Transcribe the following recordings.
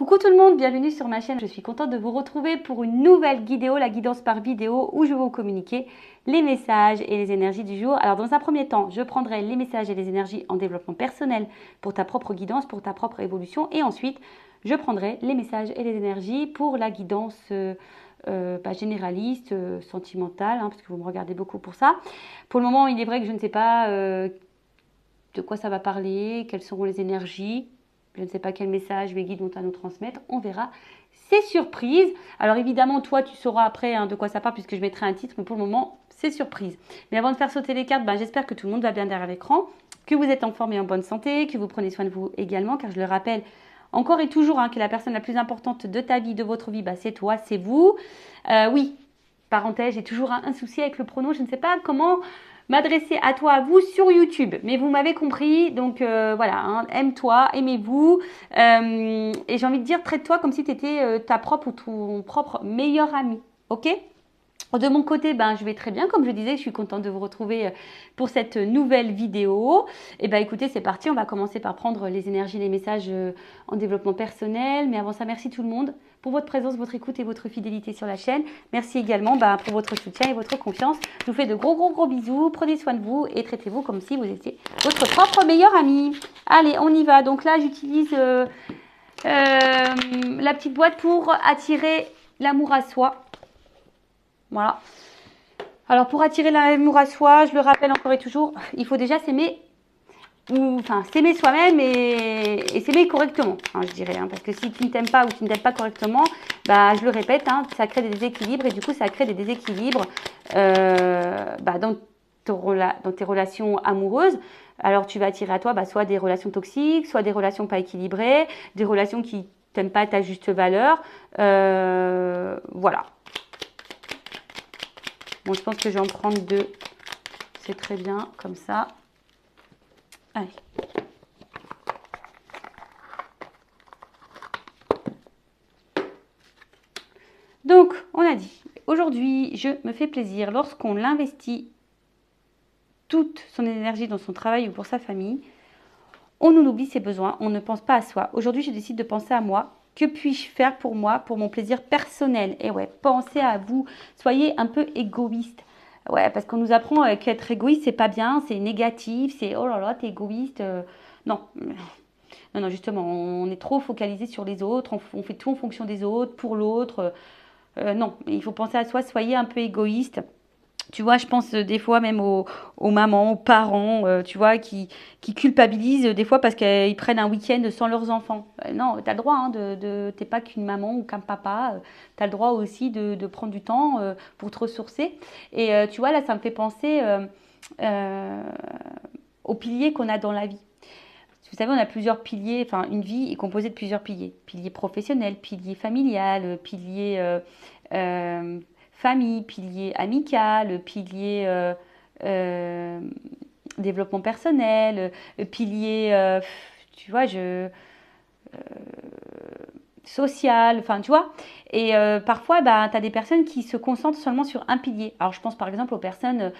Coucou tout le monde, bienvenue sur ma chaîne. Je suis contente de vous retrouver pour une nouvelle vidéo, la guidance par vidéo, où je vais vous communiquer les messages et les énergies du jour. Alors dans un premier temps, je prendrai les messages et les énergies en développement personnel pour ta propre guidance, pour ta propre évolution. Et ensuite, je prendrai les messages et les énergies pour la guidance généraliste, sentimentale, parce que vous me regardez beaucoup pour ça. Pour le moment, il est vrai que je ne sais pas de quoi ça va parler, quelles seront les énergies. Je ne sais pas quel message les guides vont à nous transmettre. On verra. C'est surprise. Alors évidemment, toi, tu sauras après de quoi ça parle puisque je mettrai un titre. Mais pour le moment, c'est surprise. Mais avant de faire sauter les cartes, j'espère que tout le monde va bien derrière l'écran, que vous êtes en forme et en bonne santé, que vous prenez soin de vous également. Car je le rappelle encore et toujours que la personne la plus importante de ta vie, de votre vie, c'est toi, c'est vous. Oui, parenthèse, j'ai toujours un souci avec le pronom. Je ne sais pas comment m'adresser à toi, à vous sur YouTube. Mais vous m'avez compris, donc voilà, aime-toi, aimez-vous. Et j'ai envie de dire, traite-toi comme si tu étais ta propre ou ton propre meilleur ami, ok ? De mon côté, je vais très bien. Comme je disais, je suis contente de vous retrouver pour cette nouvelle vidéo. Et écoutez, c'est parti. On va commencer par prendre les énergies, les messages en développement personnel. Mais avant ça, merci tout le monde pour votre présence, votre écoute et votre fidélité sur la chaîne. Merci également pour votre soutien et votre confiance. Je vous fais de gros bisous. Prenez soin de vous et traitez-vous comme si vous étiez votre propre meilleur ami. Allez, on y va. Donc là, j'utilise la petite boîte pour attirer l'amour à soi. Voilà. Alors, pour attirer l'amour à soi, je le rappelle encore et toujours, il faut déjà s'aimer, s'aimer soi-même et s'aimer correctement, je dirais. Parce que si tu ne t'aimes pas ou tu ne t'aimes pas correctement, je le répète, ça crée des déséquilibres et du coup, ça crée des déséquilibres dans tes relations amoureuses. Alors, tu vas attirer à toi soit des relations toxiques, soit des relations pas équilibrées, des relations qui t'aiment pas à ta juste valeur. Voilà. Bon, je pense que je vais en prendre deux. C'est très bien, comme ça. Allez. Donc, on a dit, aujourd'hui, je me fais plaisir lorsqu'on l'investit toute son énergie dans son travail ou pour sa famille. On en oublie ses besoins, on ne pense pas à soi. Aujourd'hui, je décide de penser à moi. Que puis-je faire pour moi, pour mon plaisir personnel? Et ouais, pensez à vous. Soyez un peu égoïste. Ouais, parce qu'on nous apprend qu'être égoïste, c'est pas bien, c'est négatif, c'est oh là là, t'es égoïste. Non. Non, justement, on est trop focalisé sur les autres, on fait tout en fonction des autres, pour l'autre. Non, il faut penser à soi, soyez un peu égoïste. Tu vois, je pense des fois même aux mamans, aux parents, tu vois, qui culpabilisent des fois parce qu'ils prennent un week-end sans leurs enfants. Non, tu as le droit, t'es pas qu'une maman ou qu'un papa. Tu as le droit aussi de prendre du temps pour te ressourcer. Et tu vois, là, ça me fait penser aux piliers qu'on a dans la vie. Vous savez, on a plusieurs piliers, une vie est composée de plusieurs piliers. Pilier professionnel, pilier familial, pilier famille, pilier amical, pilier développement personnel, pilier, tu vois, social, tu vois. Et parfois, tu as des personnes qui se concentrent seulement sur un pilier. Alors, je pense par exemple aux personnes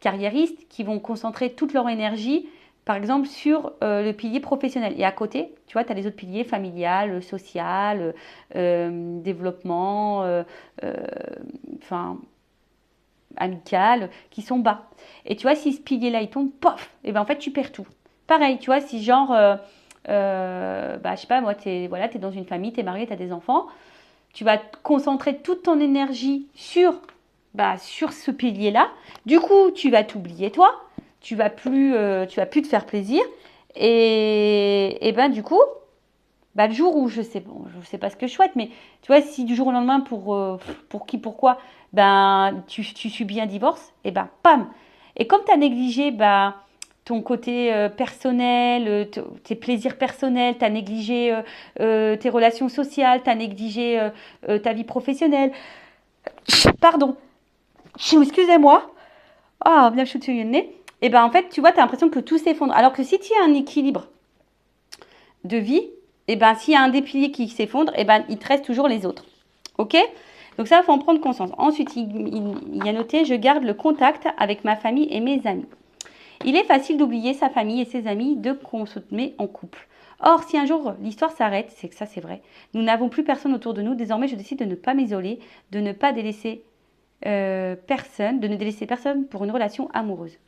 carriéristes qui vont concentrer toute leur énergie par exemple sur le pilier professionnel. Et à côté, tu vois, tu as les autres piliers, familial, social, développement, amical, qui sont bas. Et tu vois, si ce pilier-là, il tombe, pof, et en fait, tu perds tout. Pareil, tu vois, si genre, je sais pas, moi, t'es dans une famille, t'es marié, t'as des enfants, tu vas concentrer toute ton énergie sur ce pilier-là. Du coup, tu vas t'oublier toi. Tu vas plus te faire plaisir et du coup le jour où je sais pas ce que je souhaite, mais tu vois, si du jour au lendemain pourquoi tu subis un divorce, et pam, et comme tu as négligé ton côté personnel, tes plaisirs personnels, tu as négligé tes relations sociales, tu as négligé ta vie professionnelle, pardon, excusez-moi, bien me shooter le nez. Et en fait, tu vois, tu as l'impression que tout s'effondre. Alors que si tu as un équilibre de vie, s'il y a un des piliers qui s'effondre, il te reste toujours les autres. Ok? Donc ça, il faut en prendre conscience. Ensuite, il y a noté, je garde le contact avec ma famille et mes amis. Il est facile d'oublier sa famille et ses amis de qu'on se met en couple. Or, si un jour l'histoire s'arrête, c'est que ça c'est vrai, nous n'avons plus personne autour de nous, désormais je décide de ne pas m'isoler, de ne pas délaisser personne, de ne délaisser personne pour une relation amoureuse.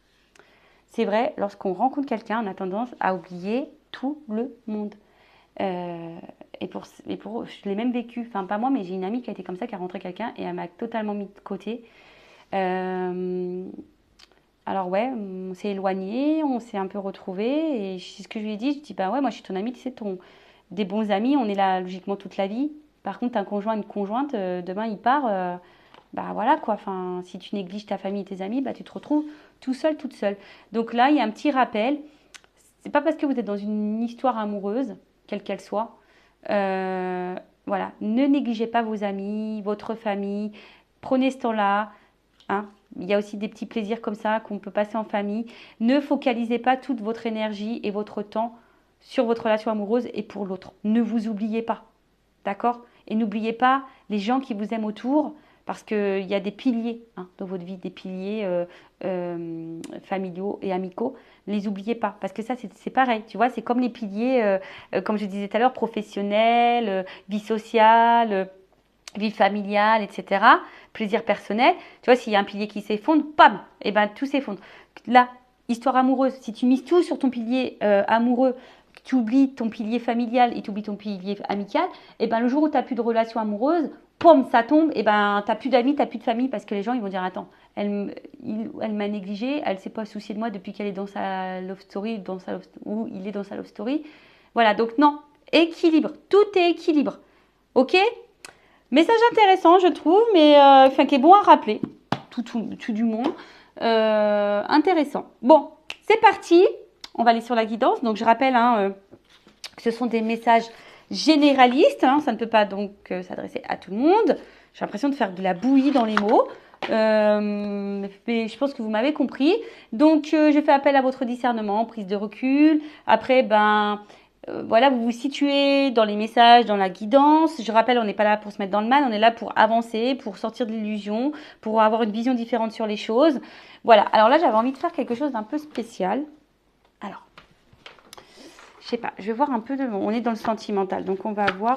C'est vrai, lorsqu'on rencontre quelqu'un, on a tendance à oublier tout le monde. Euh, et pour je l'ai même vécu, enfin pas moi, mais j'ai une amie qui a été comme ça, qui a rencontré quelqu'un et elle m'a totalement mis de côté. Euh, alors ouais, on s'est éloigné, on s'est un peu retrouvés et c'est ce que je lui ai dit, je dis bah ouais, moi je suis ton amie, tu sais, des bons amis, on est là logiquement toute la vie. Par contre, un conjoint, une conjointe, demain il part, bah voilà quoi, enfin si tu négliges ta famille et tes amis, bah tu te retrouves tout seul, toute seule. Donc là, il y a un petit rappel, c'est pas parce que vous êtes dans une histoire amoureuse, quelle qu'elle soit, euh, voilà, ne négligez pas vos amis, votre famille, prenez ce temps-là, hein. Il y a aussi des petits plaisirs comme ça qu'on peut passer en famille. Ne focalisez pas toute votre énergie et votre temps sur votre relation amoureuse et pour l'autre. Ne vous oubliez pas, d'accord? Et n'oubliez pas les gens qui vous aiment autour, parce qu'il y a des piliers dans votre vie, des piliers familiaux et amicaux. Ne les oubliez pas, parce que ça, c'est pareil, tu vois, c'est comme les piliers, comme je disais tout à l'heure, professionnels, vie sociale, vie familiale, etc. Plaisir personnel. Tu vois, s'il y a un pilier qui s'effondre, pam, et ben tout s'effondre. Là, histoire amoureuse, si tu mises tout sur ton pilier amoureux, tu oublies ton pilier familial et tu oublies ton pilier amical, et ben le jour où tu n'as plus de relation amoureuse, pom, ça tombe, et ben tu n'as plus d'amis, tu n'as plus de famille, parce que les gens ils vont dire attends, elle m'a négligée, elle ne s'est pas souciée de moi depuis qu'elle est dans sa love story, ou il est dans sa love story. Voilà, donc non, équilibre, tout est équilibre. Ok? Message intéressant, je trouve, mais enfin, qui est bon à rappeler, tout du monde. Intéressant. Bon, c'est parti. On va aller sur la guidance. Donc, je rappelle que ce sont des messages généralistes. Ça ne peut pas donc s'adresser à tout le monde. J'ai l'impression de faire de la bouillie dans les mots. Mais je pense que vous m'avez compris. Donc, je fais appel à votre discernement, prise de recul. Après, voilà, vous vous situez dans les messages, dans la guidance. Je rappelle, on n'est pas là pour se mettre dans le mal, on est là pour avancer, pour sortir de l'illusion, pour avoir une vision différente sur les choses. Voilà, alors là, j'avais envie de faire quelque chose d'un peu spécial. Alors, je sais pas, je vais voir un peu on est dans le sentimental, donc on va voir.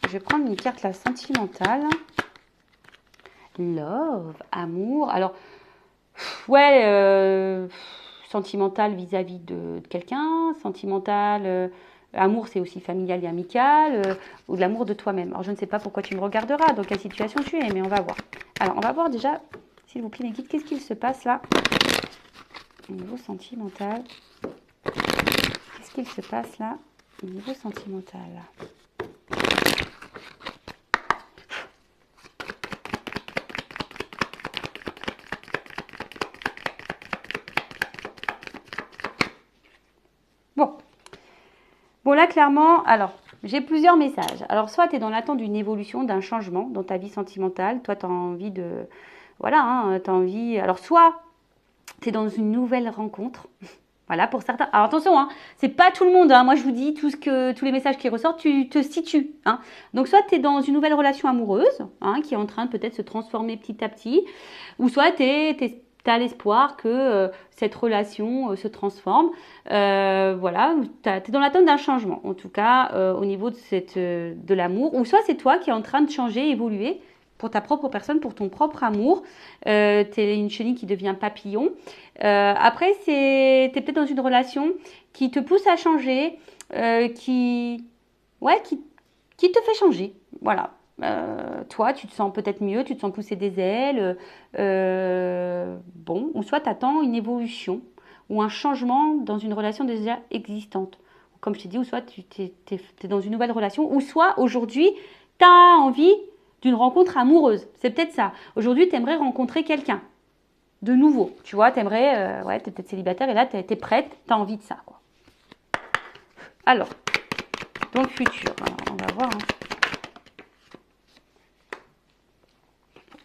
Je vais prendre une carte là, sentimentale. Love, amour. Alors, ouais, sentimental vis-à-vis de quelqu'un, sentimental, amour c'est aussi familial et amical, ou de l'amour de toi-même. Alors je ne sais pas pourquoi tu me regarderas, dans quelle situation tu es, mais on va voir. Alors on va voir déjà, s'il vous plaît les guides, qu'est-ce qu'il se passe là au niveau sentimental? Qu'est-ce qu'il se passe là au niveau sentimental? Bon, là, clairement, alors, j'ai plusieurs messages. Alors, soit tu es dans l'attente d'une évolution, d'un changement dans ta vie sentimentale. Toi, tu as envie de... Voilà, tu as envie... Alors, soit tu es dans une nouvelle rencontre. Voilà, pour certains. Alors, attention, c'est pas tout le monde. Moi, je vous dis, tous les messages qui ressortent, tu te situes. Donc, soit tu es dans une nouvelle relation amoureuse, qui est en train de peut-être se transformer petit à petit. Ou soit tu as l'espoir que cette relation se transforme. Voilà, tu es dans l'attente d'un changement, en tout cas au niveau de l'amour. Ou soit c'est toi qui es en train de changer, évoluer pour ta propre personne, pour ton propre amour. Tu es une chenille qui devient papillon. Après, tu es peut-être dans une relation qui te pousse à changer, qui te fait changer. Voilà. Toi, tu te sens peut-être mieux, tu te sens pousser des ailes. Bon, ou soit tu attends une évolution ou un changement dans une relation déjà existante. Comme je t'ai dit, ou soit tu es dans une nouvelle relation, ou soit aujourd'hui, tu as envie d'une rencontre amoureuse. C'est peut-être ça. Aujourd'hui, tu aimerais rencontrer quelqu'un de nouveau. Tu vois, tu aimerais, tu es peut-être célibataire et là, tu es prête, tu as envie de ça, quoi. Alors, dans le futur, alors, on va voir.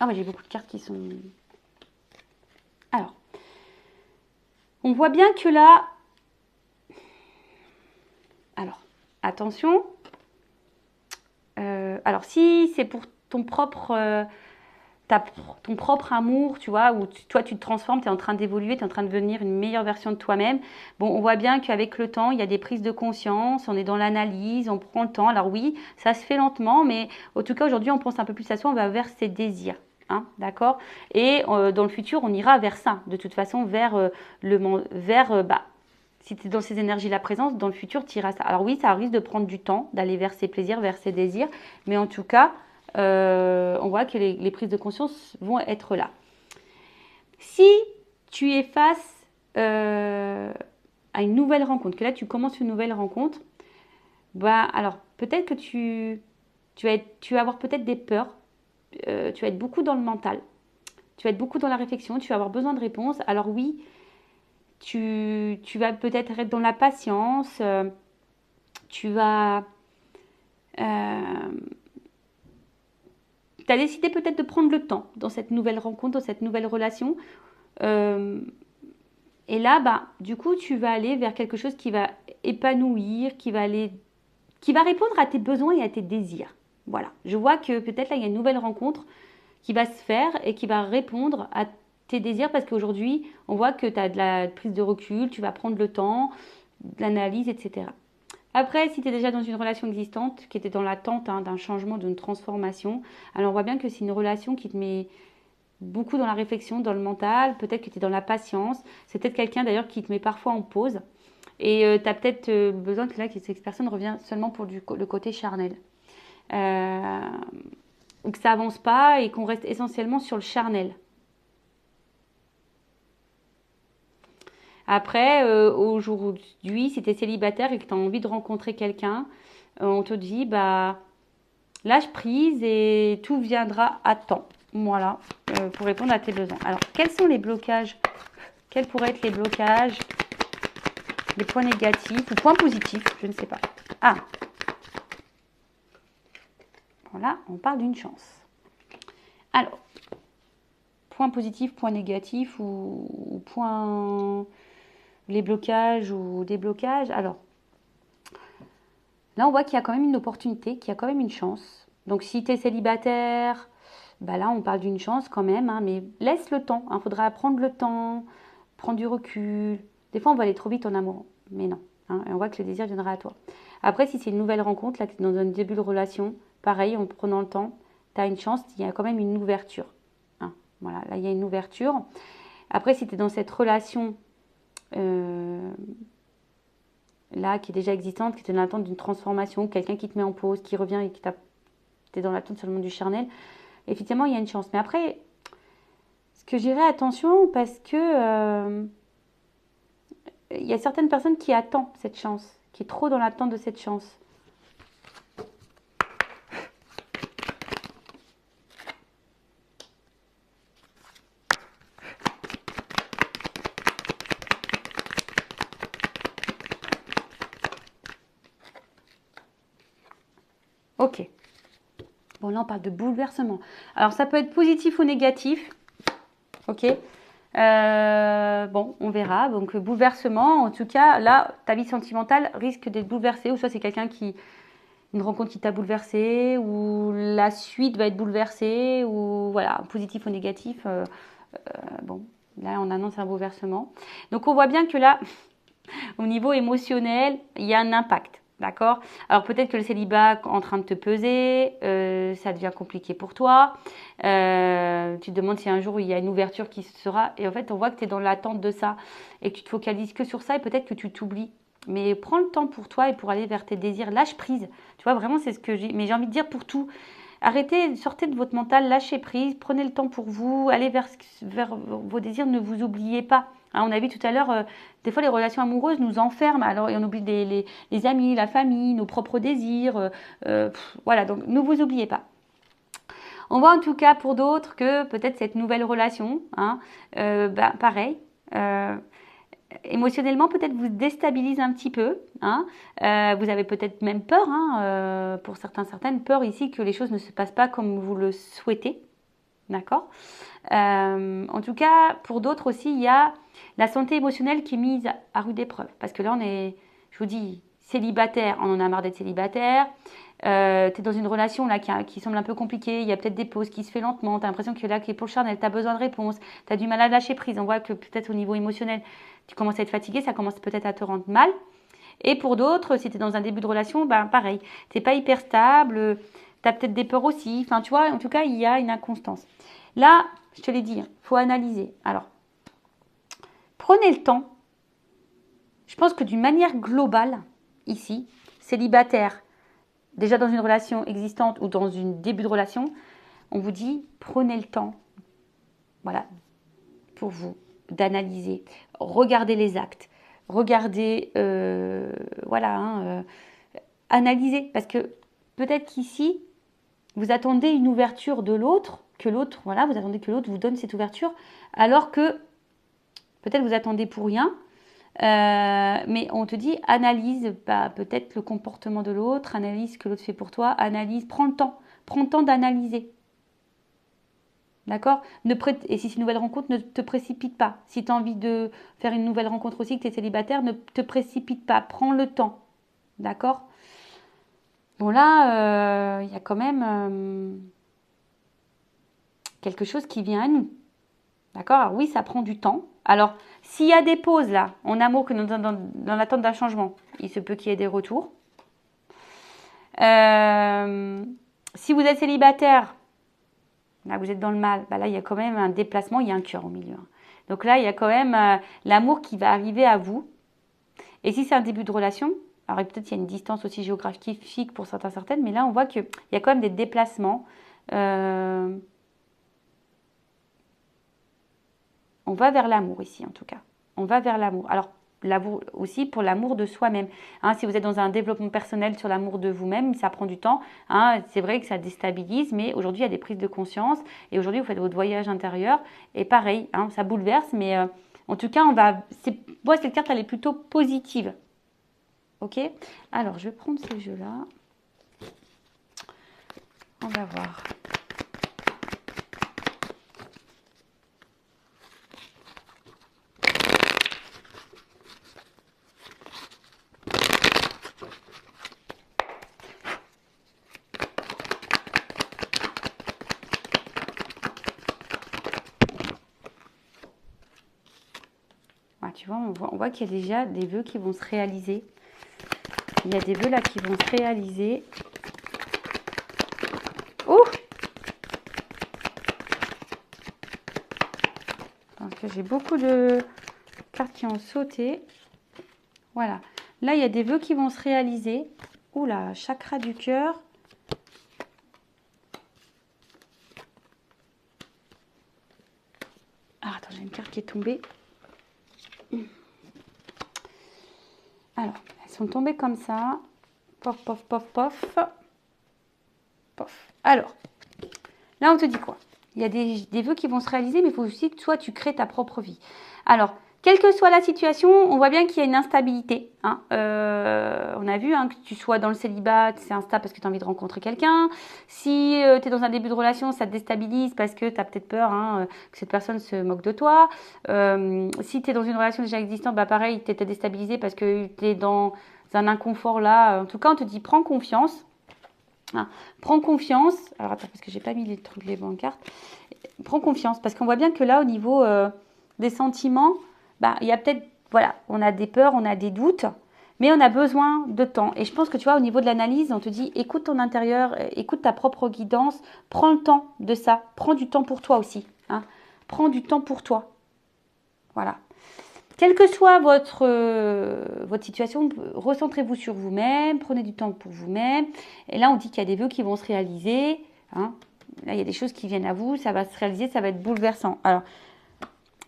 Ah, j'ai beaucoup de cartes qui sont... Alors, on voit bien que là... Alors, attention. Alors, si c'est pour ton propre ton propre amour, tu vois, où toi tu te transformes, tu es en train d'évoluer, tu es en train de devenir une meilleure version de toi-même. Bon, on voit bien qu'avec le temps, il y a des prises de conscience, on est dans l'analyse, on prend le temps. Alors oui, ça se fait lentement, mais en tout cas aujourd'hui, on pense un peu plus à soi, on va vers ses désirs. Hein, d'accord? Et dans le futur, on ira vers ça, de toute façon, si tu es dans ces énergies-la présence, dans le futur, tu iras ça. Alors oui, ça risque de prendre du temps, d'aller vers ses plaisirs, vers ses désirs, mais en tout cas, on voit que les prises de conscience vont être là. Si tu es face à une nouvelle rencontre, que là tu commences une nouvelle rencontre, bah alors peut-être que tu vas avoir peut-être des peurs, tu vas être beaucoup dans le mental, tu vas être beaucoup dans la réflexion, tu vas avoir besoin de réponses. Alors oui, tu vas peut-être être dans la patience, tu vas... tu as décidé peut-être de prendre le temps dans cette nouvelle rencontre, dans cette nouvelle relation. Et là, bah, du coup, tu vas aller vers quelque chose qui va épanouir, qui va répondre à tes besoins et à tes désirs. Voilà. Je vois que peut-être là, il y a une nouvelle rencontre qui va se faire et qui va répondre à tes désirs parce qu'aujourd'hui, on voit que tu as de la prise de recul, tu vas prendre le temps, de l'analyse, etc. Après, si tu es déjà dans une relation existante, qui était dans l'attente d'un changement, d'une transformation, alors on voit bien que c'est une relation qui te met beaucoup dans la réflexion, dans le mental, peut-être que tu es dans la patience, c'est peut-être quelqu'un d'ailleurs qui te met parfois en pause, et tu as peut-être besoin que là, que cette personne revienne seulement pour le côté charnel. Ou que ça avance pas et qu'on reste essentiellement sur le charnel. Après, aujourd'hui, si tu es célibataire et que tu as envie de rencontrer quelqu'un, on te dit, bah, lâche prise et tout viendra à temps. Voilà, pour répondre à tes besoins. Alors, quels sont les blocages? Quels pourraient être les blocages? Les points négatifs ou points positifs? Je ne sais pas. Ah, voilà, on parle d'une chance. Alors, points positifs, points négatifs ou points... les blocages ou déblocages. Alors, là, on voit qu'il y a quand même une opportunité, qu'il y a quand même une chance. Donc, si tu es célibataire, bah là, on parle d'une chance quand même, hein, mais laisse le temps. Il faudra prendre le temps, prendre du recul. Des fois, on va aller trop vite en amour, mais non. Hein, et on voit que le désir viendra à toi. Après, si c'est une nouvelle rencontre, là, tu es dans un début de relation, pareil, en prenant le temps, tu as une chance, il y a quand même une ouverture. Hein, voilà, là, il y a une ouverture. Après, si tu es dans cette relation là, qui est déjà existante, qui est dans l'attente d'une transformation, quelqu'un qui te met en pause, qui revient et qui t'es dans l'attente sur le monde du charnel, effectivement, il y a une chance. Mais après, ce que j'irais attention, parce que il y a certaines personnes qui attendent cette chance, qui est trop dans l'attente de cette chance. Ok. Bon, là, on parle de bouleversement. Alors, ça peut être positif ou négatif. Ok. Bon, on verra. Donc, bouleversement, en tout cas, là, ta vie sentimentale risque d'être bouleversée. Ou soit c'est quelqu'un une rencontre qui t'a bouleversée, ou la suite va être bouleversée, ou voilà, positif ou négatif. Bon, là, on annonce un bouleversement. Donc, on voit bien que là, au niveau émotionnel, il y a un impact. D'accord? Alors peut-être que le célibat est en train de te peser, ça devient compliqué pour toi. Tu te demandes si un jour il y a une ouverture qui sera. Et en fait, on voit que tu es dans l'attente de ça et que tu te focalises que sur ça et peut-être que tu t'oublies. Mais prends le temps pour toi et pour aller vers tes désirs. Lâche prise. Tu vois, vraiment, c'est ce que j'ai. Mais j'ai envie de dire pour tout. Arrêtez, sortez de votre mental, lâchez prise, prenez le temps pour vous, allez vers vos désirs, ne vous oubliez pas. Hein, on a vu tout à l'heure, des fois les relations amoureuses nous enferment, alors et on oublie les amis, la famille, nos propres désirs. Voilà, donc ne vous oubliez pas. On voit en tout cas pour d'autres que peut-être cette nouvelle relation, hein, pareil, émotionnellement peut-être vous déstabilise un petit peu. Hein. Vous avez peut-être même peur, hein, pour certaines peur ici que les choses ne se passent pas comme vous le souhaitez. D'accord. En tout cas, pour d'autres aussi, il y a la santé émotionnelle qui est mise à rude épreuve. Parce que là, je vous dis, célibataire, on en a marre d'être célibataire. Tu es dans une relation là qui semble un peu compliquée, il y a peut-être des pauses qui se fait lentement, tu as l'impression que là, qui est pour le charnel, tu as besoin de réponses, tu as du mal à lâcher prise, on voit que peut-être au niveau émotionnel, tu commences à être fatigué, ça commence peut-être à te rendre mal. Et pour d'autres, si tu es dans un début de relation, ben pareil, tu n'es pas hyper stable, tu as peut-être des peurs aussi, enfin tu vois, en tout cas, il y a une inconstance. Là, je te l'ai dit, il faut analyser. Alors, prenez le temps. Je pense que d'une manière globale, ici, célibataire, déjà dans une relation existante ou dans un début de relation, on vous dit, prenez le temps, voilà, pour vous, d'analyser, regardez les actes, regardez, analysez, parce que peut-être qu'ici, vous attendez une ouverture de l'autre, vous attendez que l'autre vous donne cette ouverture, alors que peut-être vous attendez pour rien, mais on te dit, analyse peut-être le comportement de l'autre, analyse ce que l'autre fait pour toi, analyse, prends le temps d'analyser. D'accord? Et si c'est une nouvelle rencontre, ne te précipite pas. Si tu as envie de faire une nouvelle rencontre aussi, que tu es célibataire, ne te précipite pas, prends le temps. D'accord? Bon là, il y a quand même quelque chose qui vient à nous. D'accord? Alors oui, ça prend du temps. Alors, s'il y a des pauses là, en amour, que dans l'attente d'un changement, il se peut qu'il y ait des retours. Si vous êtes célibataire, là vous êtes dans le mal, là il y a quand même un déplacement, il y a un cœur au milieu. Donc là, il y a quand même l'amour qui va arriver à vous. Et si c'est un début de relation, alors peut-être qu'il y a une distance aussi géographique pour certaines, mais là on voit qu'il y a quand même des déplacements. On va vers l'amour ici, en tout cas. On va vers l'amour. Alors, l'amour aussi pour l'amour de soi-même. Si vous êtes dans un développement personnel sur l'amour de vous-même, ça prend du temps. C'est vrai que ça déstabilise, mais aujourd'hui, il y a des prises de conscience. Et aujourd'hui, vous faites votre voyage intérieur. Et pareil, ça bouleverse, mais en tout cas, moi, cette carte, elle est plutôt positive. Ok? Alors, je vais prendre ce jeu-là. On va voir. Tu vois, on voit qu'il y a déjà des vœux qui vont se réaliser. Il y a des vœux là qui vont se réaliser. Oh! Parce que j'ai beaucoup de cartes qui ont sauté. Voilà. Là, il y a des vœux qui vont se réaliser. Oula, chakra du cœur. Ah, attends, j'ai une carte qui est tombée. Alors, elles sont tombées comme ça. Pof, pof, pof, pof. Pof. Alors, là, on te dit quoi? Il y a des vœux qui vont se réaliser, mais il faut aussi que toi, tu crées ta propre vie. Alors, quelle que soit la situation, on voit bien qu'il y a une instabilité. On a vu que tu sois dans le célibat, c'est instable parce que tu as envie de rencontrer quelqu'un. Si tu es dans un début de relation, ça te déstabilise parce que tu as peut-être peur que cette personne se moque de toi. Si tu es dans une relation déjà existante, pareil, tu es déstabilisé parce que tu es dans un inconfort là. En tout cas, on te dit prends confiance. Prends confiance. Alors attends, parce que j'ai pas mis les trucs, les bonnes cartes. Prends confiance parce qu'on voit bien que là, au niveau des sentiments, il y a peut-être, voilà, on a des peurs, on a des doutes, mais on a besoin de temps. Et je pense que tu vois, au niveau de l'analyse, on te dit, écoute ton intérieur, écoute ta propre guidance, prends le temps de ça, prends du temps pour toi aussi. Prends du temps pour toi. Voilà. Quelle que soit votre situation, recentrez-vous sur vous-même, prenez du temps pour vous-même. Et là, on dit qu'il y a des vœux qui vont se réaliser. Là, il y a des choses qui viennent à vous, ça va se réaliser, ça va être bouleversant. Alors,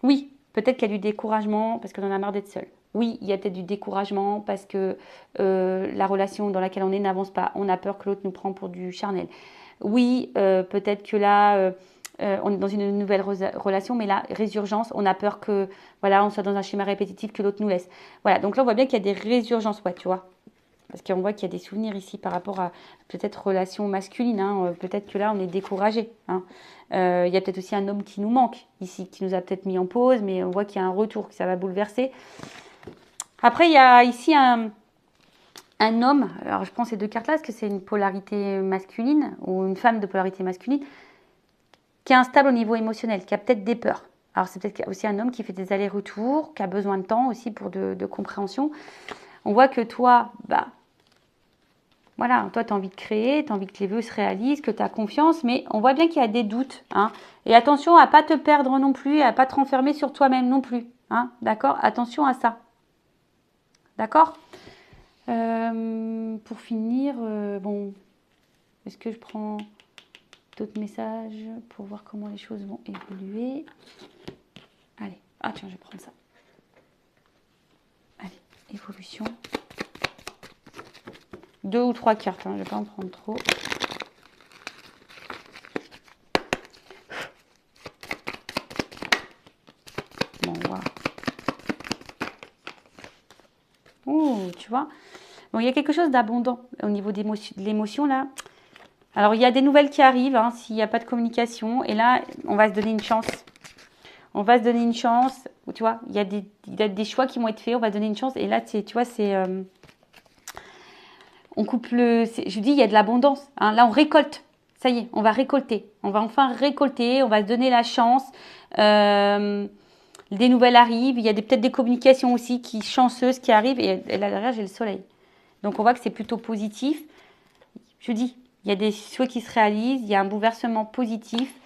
oui, peut-être qu'il y a du découragement parce qu'on en a marre d'être seul. Oui, il y a peut-être du découragement parce que la relation dans laquelle on est n'avance pas. On a peur que l'autre nous prenne pour du charnel. Oui, peut-être que là... on est dans une nouvelle relation, mais là, résurgence, on a peur que, voilà, on soit dans un schéma répétitif, que l'autre nous laisse. Voilà, donc là, on voit bien qu'il y a des résurgences, tu vois. Parce qu'on voit qu'il y a des souvenirs ici par rapport à peut-être relation masculine. Peut-être que là, on est découragé. Il y a peut-être aussi un homme qui nous manque ici, qui nous a peut-être mis en pause, mais on voit qu'il y a un retour, que ça va bouleverser. Après, il y a ici un homme, alors je prends ces deux cartes-là, parce que c'est une polarité masculine, ou une femme de polarité masculine, qui est instable au niveau émotionnel, qui a peut-être des peurs. Alors c'est peut-être aussi un homme qui fait des allers-retours, qui a besoin de temps aussi pour de compréhension. On voit que toi, bah, voilà, toi tu as envie de créer, tu as envie que les vœux se réalisent, que tu as confiance, mais on voit bien qu'il y a des doutes. Hein. Et attention à ne pas te perdre non plus, à ne pas te renfermer sur toi-même non plus. Hein, d'accord? Attention à ça. D'accord? Pour finir, bon, est-ce que je prends d'autres messages pour voir comment les choses vont évoluer? Allez, ah tiens, je vais prendre ça. Allez, évolution. 2 ou 3 cartes, hein, je ne vais pas en prendre trop. Bon, voilà. Oh, tu vois. Bon, il y a quelque chose d'abondant au niveau de l'émotion là. Alors, il y a des nouvelles qui arrivent, hein, s'il n'y a pas de communication. Et là, on va se donner une chance. On va se donner une chance. Tu vois, il y a des choix qui vont être faits. On va se donner une chance. Et là, tu vois, c'est... on coupe le... Je dis, il y a de l'abondance. Hein. Là, on récolte. Ça y est, on va récolter. On va enfin récolter. On va se donner la chance. Des nouvelles arrivent. Il y a peut-être des communications aussi chanceuses qui arrivent. Et là, derrière, j'ai le soleil. Donc, on voit que c'est plutôt positif. Je dis, il y a des souhaits qui se réalisent. Il y a un bouleversement positif.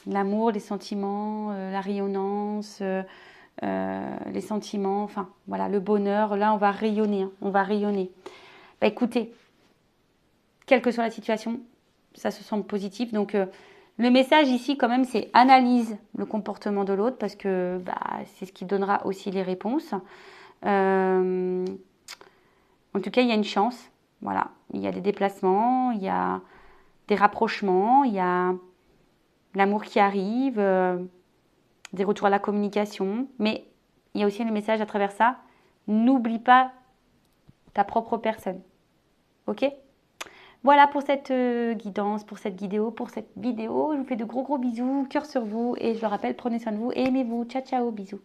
L'amour, les sentiments, la rayonnance, les sentiments, enfin voilà, le bonheur. Là, on va rayonner, hein, on va rayonner. Bah, écoutez, quelle que soit la situation, ça se sent positif. Donc, le message ici, quand même, c'est analyse le comportement de l'autre parce que bah, c'est ce qui donnera aussi les réponses. En tout cas, il y a une chance. Voilà, il y a des déplacements, il y a des rapprochements, il y a l'amour qui arrive, des retours à la communication. Mais il y a aussi le message à travers ça. N'oublie pas ta propre personne. Ok? Voilà pour cette guidance, pour cette vidéo, Je vous fais de gros bisous, cœur sur vous. Et je le rappelle, prenez soin de vous et aimez-vous. Ciao, ciao, bisous.